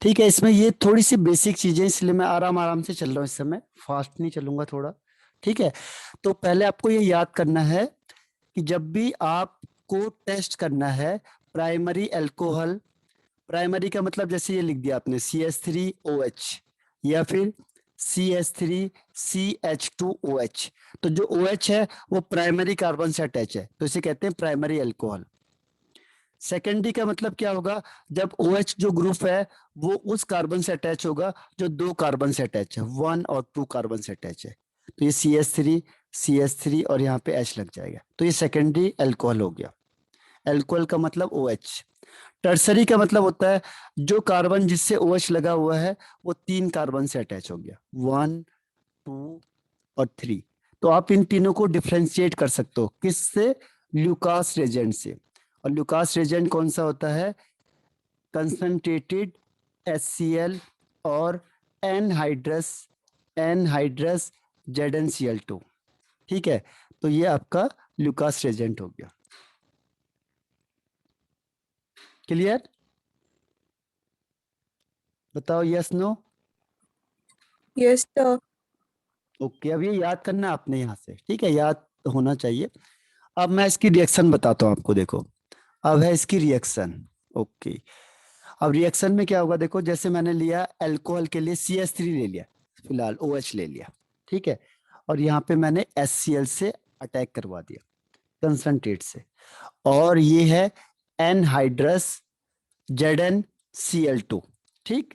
ठीक है, इसमें ये थोड़ी सी बेसिक चीजें, इसलिए मैं आराम आराम से चल रहा हूँ इस समय, फास्ट नहीं चलूंगा थोड़ा। ठीक है, तो पहले आपको ये याद करना है कि जब भी आपको टेस्ट करना है प्राइमरी अल्कोहल, प्राइमरी का मतलब जैसे ये लिख दिया आपने CH3OH या फिर CH3CH2OH, तो जो OH है वो प्राइमरी कार्बन से अटैच है, तो इसे कहते हैं प्राइमरी अल्कोहल। सेकेंडरी का मतलब क्या होगा, जब OH जो ग्रुप है वो उस कार्बन से अटैच होगा जो दो कार्बन से अटैच है, 1 और 2 कार्बन से अटैच है, तो ये CH3 और यहाँ पे H लग जाएगा, तो ये सेकेंडरी अल्कोहल हो गया। अल्कोहल का मतलब OH। टर्सरी का मतलब होता है जो कार्बन जिससे OH लगा हुआ है वो 3 कार्बन से अटैच हो गया, 1, 2 और 3। तो आप इन तीनों को डिफ्रेंशिएट कर सकते हो किससे, ल्यूकास रेजेंट से। और ल्यूकास रेजेंट कौन सा होता है, कंसंट्रेटेड HCl और एनहाइड्रस एनहाइड्रस ZnCl2। ठीक है, तो ये आपका ल्यूकास रेजेंट हो गया। क्लियर, बताओ yes no. Yes sir. Okay, अब ये याद करना आपने यहाँ से, ठीक है, याद होना चाहिए। अब मैं इसकी रिएक्शन बताता हूँ आपको, देखो अब है इसकी रिएक्शन। ओके, अब रिएक्शन में क्या होगा, देखो जैसे मैंने लिया अल्कोहल के लिए CH3 ले लिया, फिलहाल OH ले लिया, ठीक है, और यहाँ पे मैंने HCl से अटैक करवा दिया कंसंट्रेट से, और ये है एनहाइड्रस ZnCl2। ठीक,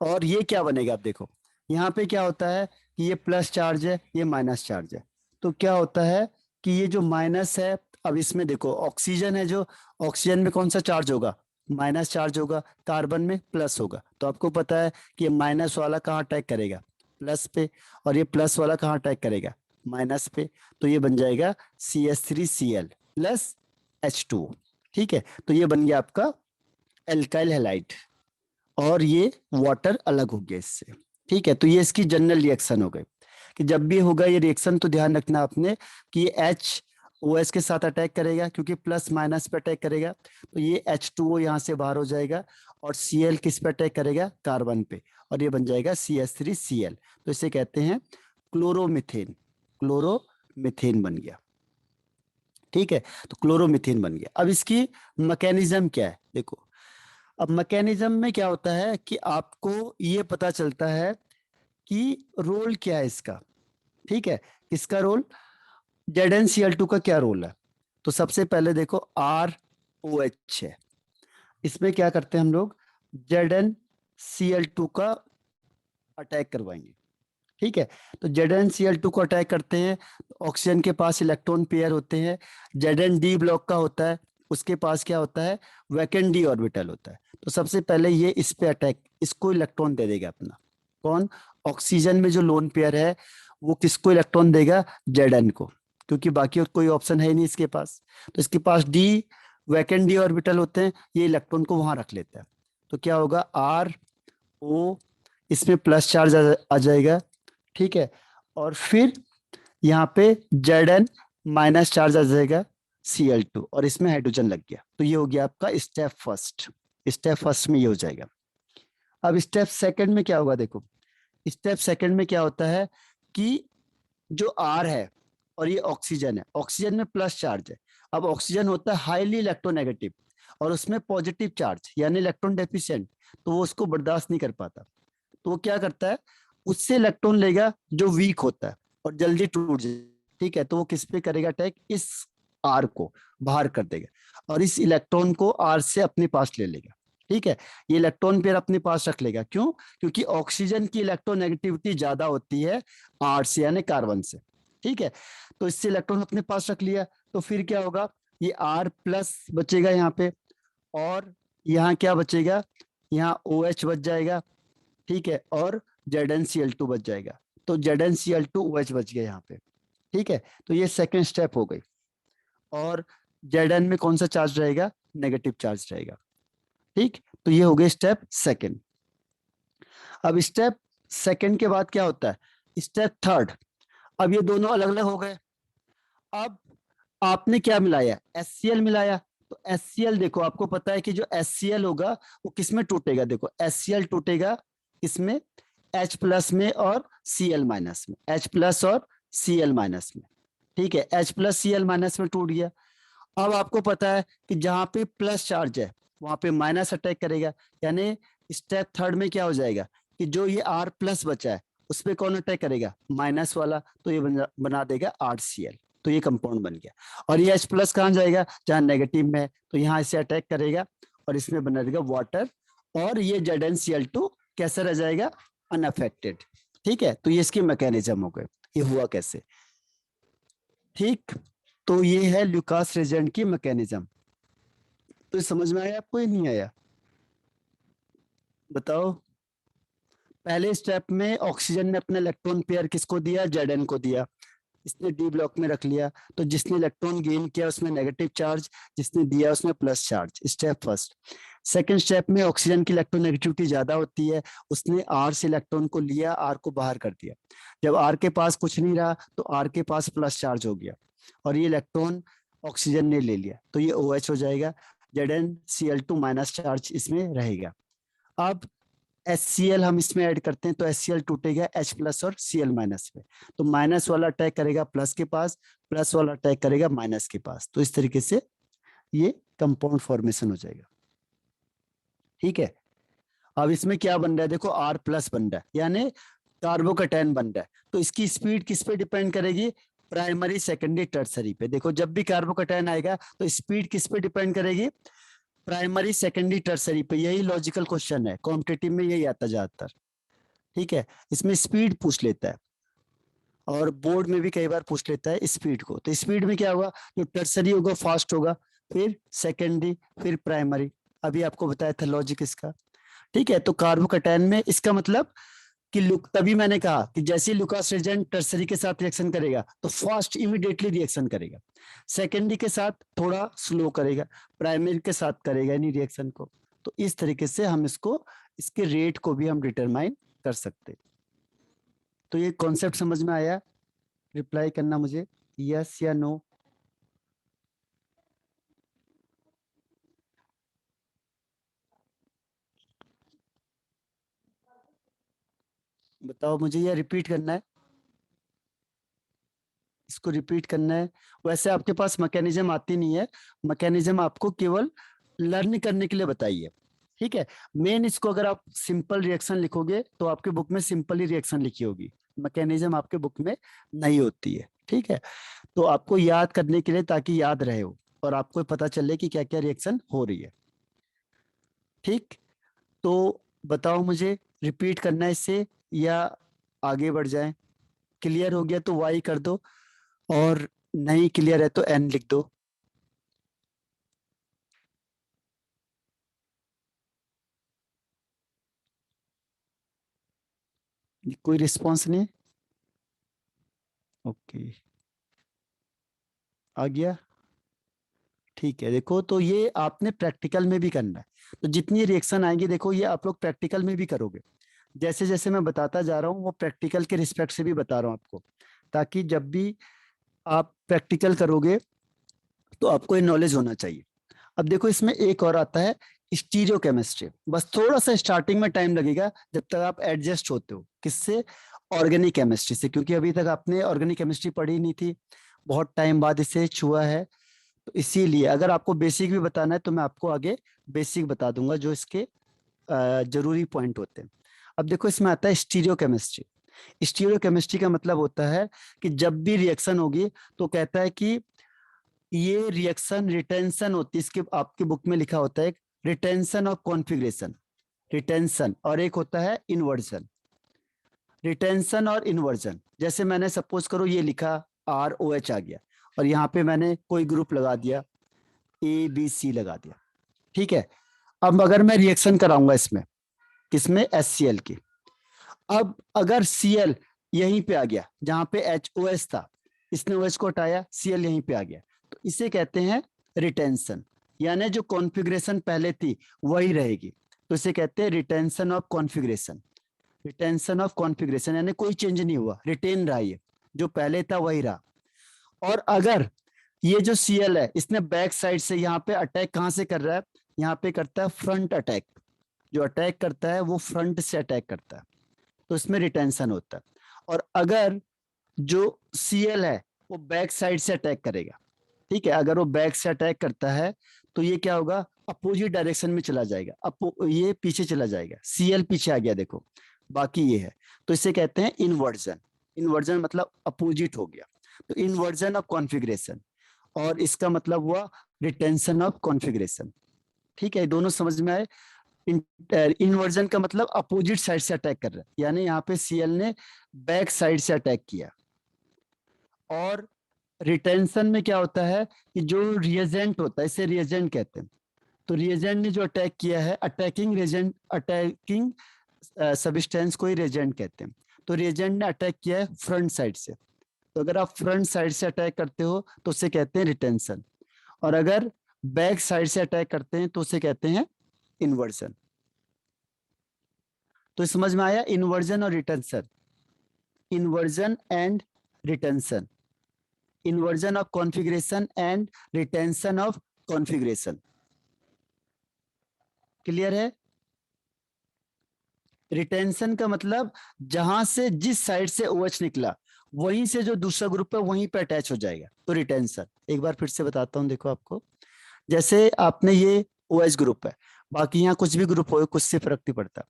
और ये क्या बनेगा, आप देखो यहाँ पे क्या होता है कि ये प्लस चार्ज है, ये माइनस चार्ज है, तो क्या होता है कि ये जो माइनस है, अब इसमें देखो ऑक्सीजन है, जो ऑक्सीजन में कौन सा चार्ज होगा, माइनस चार्ज होगा, कार्बन में प्लस होगा, तो आपको पता है कि ये माइनस वाला कहाँ अटैक करेगा, प्लस पे, और ये प्लस वाला कहाँ अटैक करेगा, माइनस पे, तो ये बन जाएगा CH3Cl प्लस H2। ठीक है, तो ये बन गया आपका एल्काइल हैलाइड, और ये वाटर अलग हो गया इससे। ठीक है, तो ये इसकी जनरल रिएक्शन हो गई कि जब भी होगा ये रिएक्शन तो ध्यान रखना आपने कि ये H OH के साथ अटैक करेगा, क्योंकि प्लस माइनस पे अटैक करेगा, तो ये H2O यहाँ से बाहर हो जाएगा, और Cl किस पे अटैक करेगा, कार्बन पे, और ये बन जाएगा CH3Cl, तो इसे कहते हैं क्लोरोमिथेन। क्लोरोमिथेन बन गया। ठीक है, तो क्लोरोमिथेन बन गया। अब इसकी मैकेनिज्म क्या है, देखो अब मैकेनिज्म में क्या होता है कि आपको ये पता चलता है कि रोल क्या है इसका। ठीक है, इसका रोल, ZnCl2 का क्या रोल है, तो सबसे पहले देखो ROH है, इसमें क्या करते हैं हम लोग, ZnCl2 का अटैक करवाएंगे। ठीक है, तो ZnCl2 को अटैक करते हैं, ऑक्सीजन के पास इलेक्ट्रॉन पेयर होते हैं, Znd ब्लॉक का होता है, उसके पास क्या होता है, वैकेंट डी ऑर्बिटल होता है, तो सबसे पहले ये इस पे अटैक, इसको इलेक्ट्रॉन दे देगा अपना, कौन, ऑक्सीजन में जो लोन पेयर है वो किसको इलेक्ट्रॉन देगा, Zn को, क्योंकि बाकी और कोई ऑप्शन है ही नहीं इसके पास, तो इसके पास डी, वैकेंट डी ऑर्बिटल होते हैं, ये इलेक्ट्रॉन को वहां रख लेता है, तो क्या होगा, RO, इसमें प्लस चार्ज आ जाएगा। ठीक है, और फिर यहाँ पे Zn माइनस चार्ज आ जाएगा Cl2, और इसमें हाइड्रोजन लग गया, तो ये हो गया आपका स्टेप फर्स्ट। स्टेप फर्स्ट में ये हो जाएगा। अब स्टेप सेकंड में क्या होगा, देखो स्टेप सेकंड में क्या होता है कि जो R है और ये ऑक्सीजन है, ऑक्सीजन में प्लस चार्ज है, अब ऑक्सीजन होता है हाईली इलेक्ट्रोनेगेटिव, और उसमें पॉजिटिव चार्ज यानी इलेक्ट्रॉन डेफिशिएंट, तो वो उसको बर्दाश्त नहीं कर पाता, तो वो क्या करता है, उससे इलेक्ट्रॉन लेगा जो वीक होता है और जल्दी टूट जाए। ठीक है, तो वो किस पे करेगा अटैक, इस आर को बाहर कर देगा, और इस इलेक्ट्रॉन को आर से अपने पास ले लेगा। ठीक है, ये इलेक्ट्रॉन पेयर अपने पास रख लेगा, क्यों, क्योंकि ऑक्सीजन की इलेक्ट्रोनेगेटिविटी ज्यादा होती है आर से यानी कार्बन से। ठीक है, तो इससे इलेक्ट्रॉन अपने पास रख लिया, तो फिर क्या होगा, ये आर प्लस बचेगा यहाँ पे, और यहाँ क्या बचेगा, यहाँ ओ एच बच जाएगा। ठीक है, और ZnCl2 बच जाएगा, तो ZnCl2 OH बच गया यहाँ पे। ठीक है, तो ये सेकंड स्टेप हो गई, और Zn में कौन सा चार्ज रहेगा, नेगेटिव चार्ज रहेगा। ठीक, तो ये हो गया स्टेप सेकंड। अब स्टेप सेकंड के बाद क्या होता है, स्टेप थर्ड। अब ये दोनों अलग अलग हो गए, अब आपने क्या मिलाया, HCl मिलाया, तो HCl देखो, आपको पता है कि जो HCl होगा वो किसमें टूटेगा, देखो HCl टूटेगा किसमें, H प्लस में और Cl माइनस में, H प्लस और Cl माइनस में। ठीक है, H प्लस Cl माइनस में टूट गया। अब आपको पता है कि जहां पे प्लस चार्ज है वहां पे माइनस अटैक करेगा, यानी स्टेप थर्ड में क्या हो जाएगा कि जो ये R प्लस बचा है उस पे कौन अटैक करेगा, माइनस वाला, तो ये बना देगा RCl। तो ये कंपाउंड बन गया। और ये H प्लस कहाँ जाएगा, जहां नेगेटिव में है, तो यहाँ इसे अटैक करेगा और इसमें बना देगा वाटर, और ये ZnCl2 कैसे रह जाएगा, अनअफेक्टेड। ठीक है, तो ये इसकी मैकेनिज्म हो गए, ये हुआ कैसे। ठीक, तो ये है ल्यूकास रेजेंट की मैकेनिज्म। तो ये समझ में आया आपको, ये नहीं आया, बताओ। पहले स्टेप में ऑक्सीजन ने अपना इलेक्ट्रॉन पेयर किसको दिया, Zn को दिया, इसने डी ब्लॉक में रख लिया, तो जिसने इलेक्ट्रॉन गेन किया उसमें नेगेटिव चार्ज, जिसने दिया उसमें plus charge, step first. Second step में ऑक्सीजन की इलेक्ट्रोनेगेटिविटी ज्यादा होती है, उसने R से इलेक्ट्रॉन को लिया, R को बाहर कर दिया। जब R के पास कुछ नहीं रहा तो R के पास प्लस चार्ज हो गया और ये इलेक्ट्रॉन ऑक्सीजन ने ले लिया, तो ये OH हो जाएगा, ZnCl2 माइनस चार्ज इसमें रहेगा। अब HCl हम इसमें ऐड करते हैं तो HCl टूटेगा H प्लस और Cl माइनस पे, तो माइनस वाला अटैक करेगा प्लस के पास, प्लस वाला अटैक करेगा माइनस के पास, तो इस तरीके से ये कंपाउंड फॉर्मेशन हो जाएगा। ठीक है, अब इसमें क्या बन रहा है, देखो R प्लस बन रहा है, यानी कार्बोकैटायन बन रहा है, तो इसकी स्पीड किस पे डिपेंड करेगी, प्राइमरी सेकेंडरी टर्सरी पे। देखो जब भी कार्बोकैटायन आएगा तो स्पीड किस पे डिपेंड करेगी, प्राइमरी सेकेंडरी टर्सरी पे। यही लॉजिकल क्वेश्चन है, कॉम्पिटिटिव में यही आता ज्यादातर। ठीक है, इसमें स्पीड पूछ लेता है और बोर्ड में भी कई बार पूछ लेता है स्पीड को। तो स्पीड में क्या होगा, जो टर्सरी होगा फास्ट होगा, फिर सेकेंडरी, फिर प्राइमरी। अभी आपको बताया था लॉजिक इसका। ठीक है, तो कार्बोकैटायन में इसका मतलब कि तभी मैंने कहा कि जैसे ही लुकास रेजेंट टर्सरी के साथ रिएक्शन करेगा तो फास्ट इमीडिएटली रिएक्शन करेगा, सेकेंडरी के साथ थोड़ा स्लो करेगा, प्राइमरी के साथ करेगा नहीं रिएक्शन को। तो इस तरीके से हम इसको, इसके रेट को भी हम डिटरमाइन कर सकते हैं। तो ये कॉन्सेप्ट समझ में आया, रिप्लाई करना मुझे, यस या नो। बताओ मुझे, ये रिपीट करना है, इसको रिपीट करना है। वैसे आपके पास मैकेनिज्म आती नहीं है, मैकेनिज्म आपको केवल लर्न करने के लिए बताइए। ठीक है, मेन इसको अगर आप सिंपल रिएक्शन लिखोगे तो आपके बुक में सिंपल ही रिएक्शन लिखी होगी, मैकेनिज्म आपके बुक में नहीं होती है। ठीक है, तो आपको याद करने के लिए, ताकि याद रहे हो और आपको पता चले कि क्या क्या रिएक्शन हो रही है। ठीक, तो बताओ मुझे, रिपीट करना है इसे या आगे बढ़ जाए। क्लियर हो गया तो वाई कर दो, और नहीं क्लियर है तो एन लिख दो। कोई रिस्पॉन्स नहीं, ओके, आ गया। ठीक है, देखो तो ये आपने प्रैक्टिकल में भी करना है, तो जितनी रिएक्शन आएंगी देखो ये आप लोग प्रैक्टिकल में भी करोगे। जैसे जैसे मैं बताता जा रहा हूँ वो प्रैक्टिकल के रिस्पेक्ट से भी बता रहा हूँ आपको, ताकि जब भी आप प्रैक्टिकल करोगे तो आपको ये नॉलेज होना चाहिए। अब देखो इसमें एक और आता है स्टीरियो केमिस्ट्री, बस थोड़ा सा स्टार्टिंग में टाइम लगेगा जब तक आप एडजस्ट होते हो, किससे, ऑर्गेनिक केमिस्ट्री से, क्योंकि अभी तक आपने ऑर्गेनिक केमिस्ट्री पढ़ी नहीं थी, बहुत टाइम बाद इसे छुआ है। तो इसीलिए अगर आपको बेसिक भी बताना है तो मैं आपको आगे बेसिक बता दूंगा जो इसके जरूरी पॉइंट होते हैं। अब देखो इसमें आता है स्टीरियो केमिस्ट्री। स्टीरियो केमिस्ट्री का मतलब होता है कि जब भी रिएक्शन होगी तो कहता है कि ये रिएक्शन रिटेंशन होती है, इसके आपके बुक में लिखा होता है रिटेंशन ऑफ कॉन्फ़िगरेशन, रिटेंशन, और एक होता है इन्वर्जन। रिटेंशन और इन्वर्जन, जैसे मैंने सपोज करो ये लिखा ROH आ गया और यहाँ पे मैंने कोई ग्रुप लगा दिया, ABC लगा दिया। ठीक है, अब अगर मैं रिएक्शन कराऊंगा इसमें, किसमें, HCl की, अब अगर Cl यहीं पे आ गया जहां पे HOS था, इसने OH को हटाया, Cl यहीं पे आ गया, तो इसे कहते हैं रिटेंशन, यानी जो कॉन्फ़िगरेशन पहले थी वही रहेगी, तो इसे कहते हैं retention of configuration. Retention of configuration यानी कोई चेंज नहीं हुआ, रिटेन रहा, ये जो पहले था वही रहा। और अगर ये जो Cl है इसने बैक साइड से यहाँ पे अटैक कहाँ से कर रहा है, यहाँ पे करता है फ्रंट अटैक। जो अटैक करता है वो फ्रंट से अटैक करता है, तो इसमें रिटेंशन होता है। और अगर जो Cl है वो बैक साइड से अटैक करेगा, ठीक है, अगर वो बैक से अटैक करता है तो ये क्या होगा, अपोजिट डायरेक्शन में चला जाएगा, ये पीछे चला जाएगा, Cl पीछे आ गया देखो, बाकी ये है, तो इसे कहते हैं इन्वर्जन। इन्वर्जन मतलब अपोजिट हो गया, तो इन्वर्जन ऑफ कॉन्फ़िगरेशन, और इसका मतलब हुआ रिटेंशन ऑफ कॉन्फ़िगरेशन। ठीक है, ये दोनों समझ में आए। इन्वर्जन का मतलब अपोजिट साइड से अटैक कर रहा है, यानी यहाँ पे Cl ने बैक साइड से अटैक किया। और रिटेंशन में क्या होता है कि जो रिएजेंट होता है, इसे रिएजेंट कहते हैं, तो रिएजेंट ने जो अटैक किया है, अटैकिंग रिएजेंट, अटैकिंग सब्सटेंस को ही रिएजेंट कहते हैं। तो रिएजेंट ने अटैक किया है फ्रंट साइड से, तो अगर आप फ्रंट साइड से अटैक करते हो तो उसे कहते हैं रिटेंशन, और अगर बैक साइड से अटैक करते हैं तो उसे कहते हैं इन्वर्जन। तो समझ में आया इन्वर्जन और retention, inversion and retention, inversion of configuration and retention of configuration। Clear है? रिटेंशन का मतलब जहां से, जिस साइड से OH निकला वहीं से जो दूसरा ग्रुप है वहीं पे अटैच हो जाएगा, तो रिटेंशन। एक बार फिर से बताता हूं, देखो आपको, जैसे आपने ये OH ग्रुप है, बाकी यहाँ कुछ भी ग्रुप हो, कुछ से फर्क नहीं पड़ता।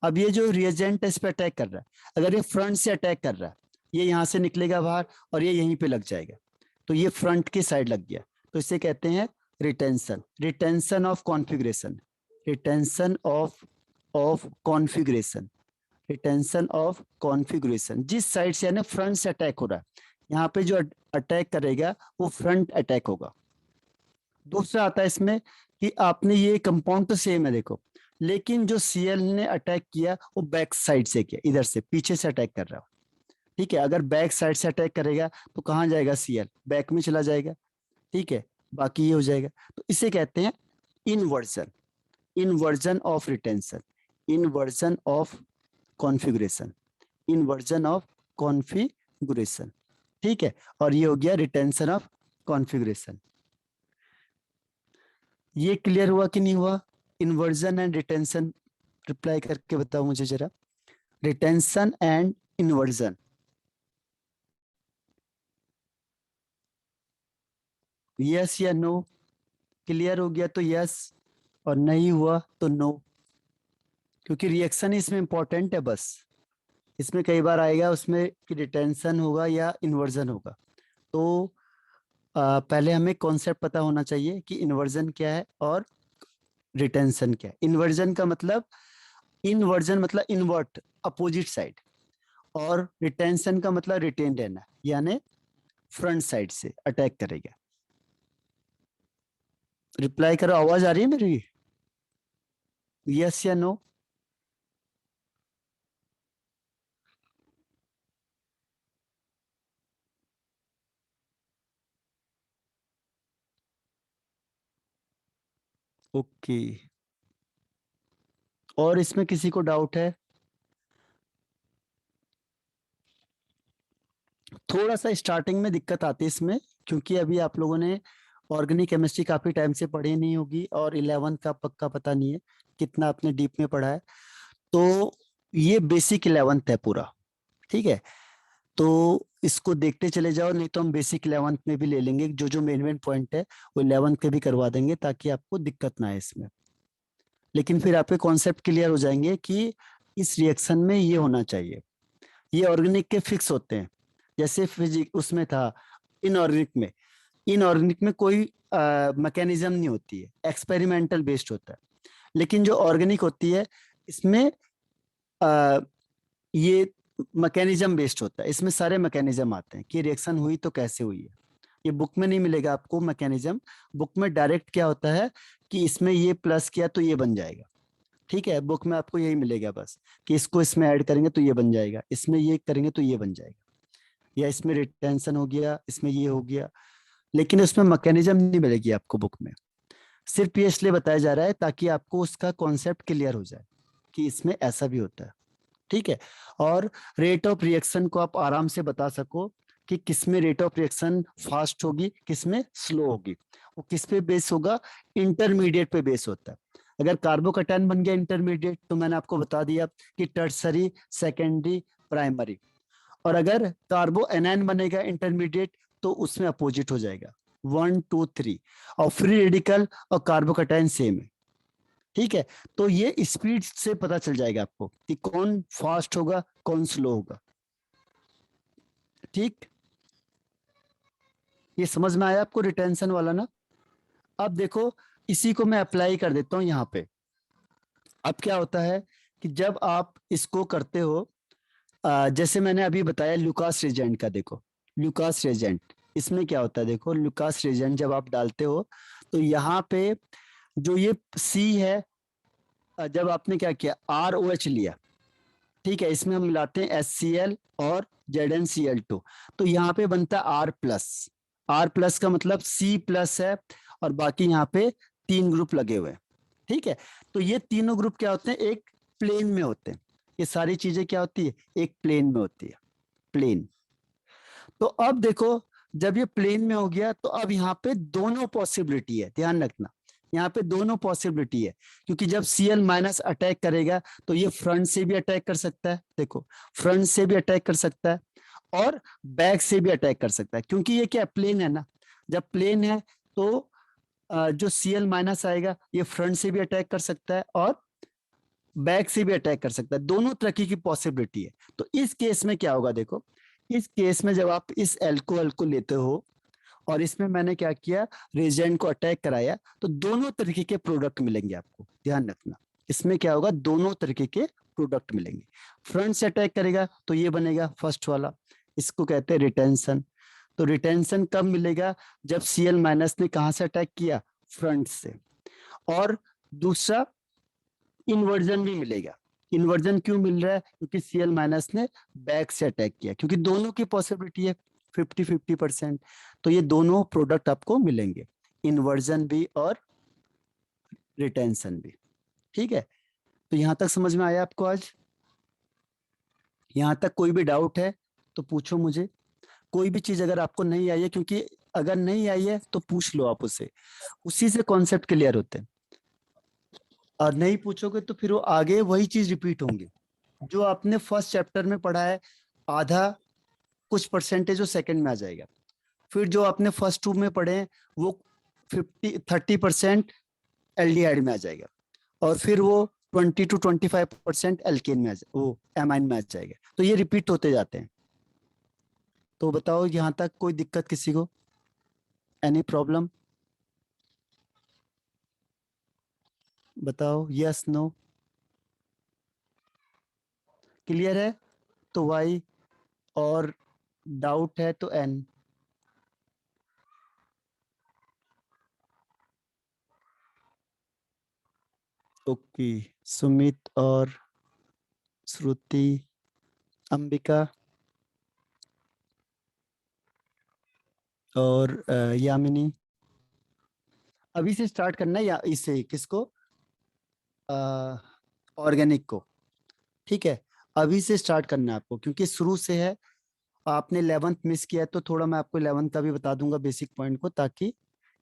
अब ये जो रिएजेंट है इस पे अटैक कर रहा है, अगर ये फ्रंट से अटैक कर रहा है, ये यहाँ से निकलेगा बाहर और ये यहीं पे लग जाएगा, तो ये फ्रंट की साइड लग गया, तो इसे कहते हैं retention, retention of configuration, retention of configuration, retention of configuration. जिस साइड से यानी फ्रंट से अटैक हो रहा है, यहाँ पे जो अटैक करेगा वो फ्रंट अटैक होगा। दूसरा आता है इसमें कि आपने ये कंपाउंड तो सेम है देखो, लेकिन जो Cl ने अटैक किया वो बैक साइड से किया, इधर से पीछे से अटैक कर रहा हो। ठीक है, अगर बैक साइड से अटैक करेगा तो कहाँ जाएगा, Cl बैक में चला जाएगा। ठीक है, बाकी ये हो जाएगा, तो इसे कहते हैं inversion, inversion of retention, inversion of configuration, inversion of configuration. ठीक है, और ये हो गया रिटेंशन ऑफ कॉन्फ़िगरेशन। ये क्लियर हुआ कि नहीं हुआ? इन्वर्जन एंड रिटेंशन, रिप्लाई करके बताओ मुझे जरा, रिटेंशन एंड इन्वर्जन। यस या नो? क्लियर हो गया तो यस, और नहीं हुआ तो नो, क्योंकि रिएक्शन इसमें इंपॉर्टेंट है। बस इसमें कई बार आएगा उसमें कि रिटेंशन होगा या इन्वर्जन होगा, तो पहले हमें कॉन्सेप्ट पता होना चाहिए कि इन्वर्जन क्या है और रिटेंशन क्या है। इन्वर्जन का मतलब, इन्वर्जन मतलब इन्वर्ट, अपोजिट साइड, और रिटेंशन का मतलब रिटेन रहना, यानी फ्रंट साइड से अटैक करेगा। रिप्लाई करो, आवाज आ रही है मेरी? यस या नो? ओके, और इसमें किसी को डाउट है? थोड़ा सा स्टार्टिंग में दिक्कत आती है इसमें, क्योंकि अभी आप लोगों ने ऑर्गेनिक केमिस्ट्री काफी टाइम से पढ़ी नहीं होगी, और 11th का पक्का पता नहीं है कितना आपने डीप में पढ़ा है, तो ये बेसिक 11th है पूरा। ठीक है, तो इसको देखते चले जाओ, नहीं तो हम बेसिक 11th में भी ले लेंगे, जो जो मेन मेन पॉइंट है वो 11th के भी करवा देंगे, ताकि आपको दिक्कत ना आए इसमें। लेकिन फिर आपके कॉन्सेप्ट क्लियर हो जाएंगे कि इस रिएक्शन में ये होना चाहिए। ये ऑर्गेनिक के फिक्स होते हैं, जैसे फिजिक उसमें था, इनऑर्गेनिक में, इनऑर्गेनिक में कोई मैकेनिज्म नहीं होती है, एक्सपेरिमेंटल बेस्ड होता है। लेकिन जो ऑर्गेनिक होती है इसमें आ, ये मैकेनिज्म बेस्ड होता है, इसमें सारे मैकेनिज्म आते हैं कि रिएक्शन हुई तो कैसे हुई है। ये बुक में नहीं मिलेगा आपको मैकेनिज्म, बुक में डायरेक्ट क्या होता है कि इसमें ये प्लस किया तो ये बन जाएगा। ठीक है, बुक में आपको यही मिलेगा बस, कि इसको इसमें ऐड करेंगे तो ये बन जाएगा, इसमें ये करेंगे तो ये बन जाएगा, या इसमें रिटेंशन हो गया, इसमें ये हो गया, लेकिन उसमें मैकेनिज्म नहीं मिलेगी आपको बुक में। सिर्फ ये इसलिए बताया जा रहा है ताकि आपको उसका कॉन्सेप्ट क्लियर हो जाए कि इसमें ऐसा भी होता है। ठीक है, और रेट ऑफ रिएक्शन को आप आराम से बता सको कि किसमें रेट ऑफ रिएक्शन फास्ट होगी, किसमें स्लो होगी। वो किस पे बेस होगा, इंटरमीडिएट पे बेस होता है। अगर कार्बोकैटायन बन गया इंटरमीडिएट तो मैंने आपको बता दिया कि टर्सरी, सेकेंडरी, प्राइमरी। और अगर कार्बो एनायन बनेगा इंटरमीडिएट तो उसमें अपोजिट हो जाएगा, 1 2 3। और फ्री रेडिकल और कार्बोकैटायन सेम है, ठीक है। तो ये स्पीड से पता चल जाएगा आपको कि कौन फास्ट होगा कौन स्लो होगा, ठीक। ये समझ में आया आपको रिटेंशन वाला ना। अब देखो इसी को मैं अप्लाई कर देता हूं यहाँ पे। अब क्या होता है कि जब आप इसको करते हो, जैसे मैंने अभी बताया लुकास रिएजेंट का, देखो लुकास रिएजेंट इसमें क्या होता है, देखो लुकास रिएजेंट जब आप डालते हो तो यहाँ पे जो ये सी है, जब आपने क्या किया ROH लिया, ठीक है, इसमें हम मिलाते हैं HCl और ZnCl2, तो यहाँ पे बनता है R+। R+ का मतलब C+ है और बाकी यहाँ पे 3 ग्रुप लगे हुए हैं, ठीक है। तो ये तीनों ग्रुप क्या होते हैं, एक प्लेन में होते हैं। ये सारी चीजें क्या होती है, एक प्लेन में होती है, प्लेन। तो अब देखो जब ये प्लेन में हो गया तो अब यहाँ पे दोनों पॉसिबिलिटी है, ध्यान रखना, यहाँ पे दोनों पॉसिबिलिटी है। क्योंकि जब Cl- अटैक करेगा तो ये फ्रंट से भी अटैक कर सकता है, देखो फ्रंट से भी अटैक कर सकता है और बैक से भी अटैक कर सकता है, क्योंकि ये क्या प्लेन है ना। जब प्लेन है तो जो Cl- आएगा ये फ्रंट से भी अटैक कर सकता है और बैक से भी अटैक कर सकता है, दोनों तरह की पॉसिबिलिटी है। तो इस केस में क्या होगा, देखो इस केस में जब आप इस एल्कोहल को लेते हो और इसमें मैंने क्या किया, रेजेंट को अटैक कराया, तो दोनों तरीके के प्रोडक्ट मिलेंगे आपको, ध्यान रखना। इसमें क्या होगा, दोनों तरीके के प्रोडक्ट मिलेंगे। फ्रंट से अटैक करेगा तो ये बनेगा फर्स्ट वाला, इसको कहते हैं रिटेंशन। तो रिटेंशन कब मिलेगा, जब Cl- ने कहां से अटैक किया, फ्रंट से। और दूसरा इन्वर्जन भी मिलेगा। इन्वर्जन क्यों मिल रहा है, क्योंकि Cl- ने बैक से अटैक किया, क्योंकि दोनों की पॉसिबिलिटी है 50-50%। तो ये दोनों प्रोडक्ट आपको मिलेंगे, इन्वर्जन भी और रिटेंशन भी, ठीक है। तो यहां तक समझ में आया आपको आज, यहां तक कोई भी डाउट है तो पूछो मुझे। कोई भी चीज अगर आपको नहीं आई है, क्योंकि अगर नहीं आई है तो पूछ लो आप उससे, उसी से कॉन्सेप्ट क्लियर होते हैं। और नहीं पूछोगे तो फिर वो आगे वही चीज रिपीट होंगी जो आपने फर्स्ट चैप्टर में पढ़ा है, आधा कुछ परसेंटेज वो सेकंड में आ जाएगा। फिर जो आपने फर्स्ट 2 में पढ़े हैं वो 30% एल्डिहाइड में आ जाएगा, और फिर वो 20 to 25% एल्केन में वो एमाइन में आ जाएगा। तो ये रिपीट होते जाते हैं। तो बताओ यहाँ तक कोई दिक्कत किसी को, एनी प्रॉब्लम, बताओ यस नो, क्लियर है तो वाई, और डाउट है तो एन। ओके, सुमित और श्रुति, अंबिका और यामिनी, अभी से स्टार्ट करना है या इसे किसको, ऑर्गेनिक को, ठीक है। अभी से स्टार्ट करना है आपको, क्योंकि शुरू से है। आपने 11th मिस किया है तो थोड़ा मैं आपको 11th का भी बता दूंगा बेसिक पॉइंट को, ताकि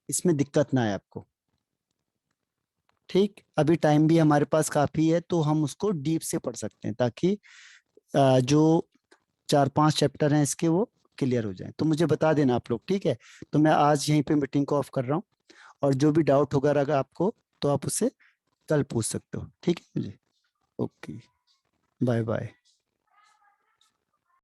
इसमें दिक्कत ना आए आपको, ठीक। अभी टाइम भी हमारे पास काफी है तो हम उसको डीप से पढ़ सकते हैं, ताकि जो 4-5 चैप्टर हैं इसके वो क्लियर हो जाए। तो मुझे बता देना आप लोग, ठीक है। तो मैं आज यहीं पे मीटिंग को ऑफ कर रहा हूँ, और जो भी डाउट होगा अगर आपको तो आप उससे कल पूछ सकते हो, ठीक है मुझे। Okay, bye bye.